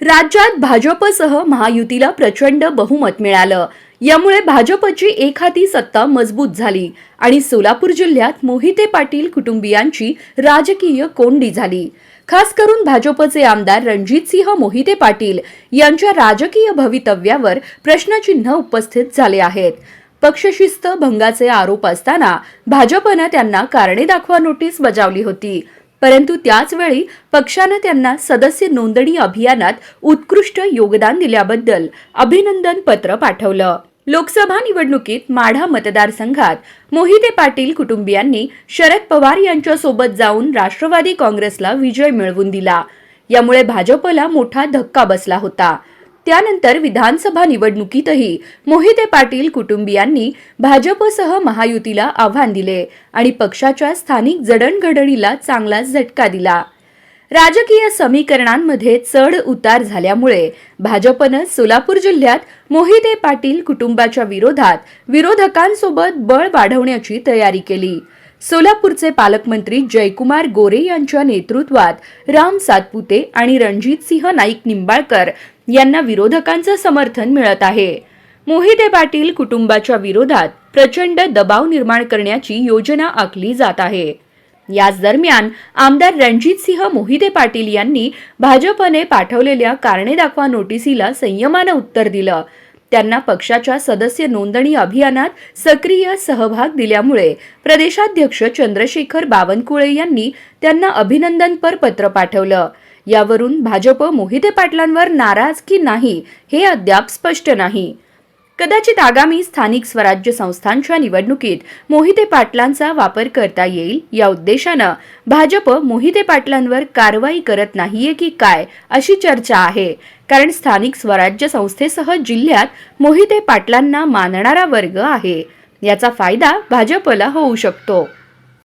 राज्यात भाजपसह महायुतीला प्रचंड बहुमत मिळालं. यामुळे भाजपची एकहाती सत्ता मजबूत झाली आणि सोलापूर जिल्ह्यात मोहिते पाटील कुटुंबियांची राजकीय कोंडी झाली. खास करून भाजपचे आमदार रणजितसिंह मोहिते पाटील यांच्या राजकीय भवितव्यावर प्रश्नचिन्ह उपस्थित झाले आहेत. पक्षशिस्त भंगाचे आरोप असताना भाजपने त्यांना कारणे दाखवा नोटीस बजावली होती. परंतु त्याच वेळी पक्षाने त्यांना सदस्य नोंदणी अभियानात उत्कृष्ट योगदान दिल्याबद्दल अभिनंदन पत्र पाठवलं. लोकसभा निवडणुकीत माढा मतदारसंघात मोहिते पाटील कुटुंबियांनी शरद पवार यांच्यासोबत जाऊन राष्ट्रवादी काँग्रेसला विजय मिळवून दिला. यामुळे भाजपला मोठा धक्का बसला होता. त्यानंतर विधानसभा निवडणुकीतही मोहिते पाटील कुटुंबियांनी भाजपसह महायुतीला आव्हान दिले आणि पक्षाच्या स्थानिक जडणघडणीला चांगलाच झटका दिला. राजकीय समीकरणांमध्ये चढ उतार झाल्यामुळे भाजपनं सोलापूर जिल्ह्यात मोहिते पाटील कुटुंबाच्या विरोधात विरोधकांसोबत बळ वाढवण्याची तयारी केली. सोलापूरचे पालकमंत्री जयकुमार गोरे यांच्या नेतृत्वात राम सातपुते आणि रणजितसिंह नाईक निंबाळकर यांना विरोधकांचं समर्थन मिळत आहे. मोहिते पाटील कुटुंबाच्या विरोधात प्रचंड दबाव निर्माण करण्याची योजना आखली जात आहे. याच दरम्यान आमदार रणजितसिंह मोहिते पाटील यांनी भाजपने पाठवलेल्या कारणे दाखवा नोटिसीला संयमानं उत्तर दिलं. त्यांना पक्षाच्या सदस्य नोंदणी अभियानात सक्रिय सहभाग दिल्यामुळे प्रदेशाध्यक्ष चंद्रशेखर बावनकुळे यांनी त्यांना अभिनंदनपर पत्र पाठवलं. यावरून भाजप मोहिते पाटलांवर नाराज की नाही हे अद्याप स्पष्ट नाही. कदाचित आगामी स्थानिक स्वराज्य संस्थांच्या निवडणुकीत मोहिते पाटलांचा वापर करता येईल या उद्देशानं भाजप मोहिते पाटलांवर कारवाई करत नाहीये की काय अशी चर्चा आहे. कारण स्थानिक स्वराज्य संस्थेसह जिल्ह्यात मोहिते पाटलांना मानणारा वर्ग आहे. याचा फायदा भाजपला होऊ शकतो.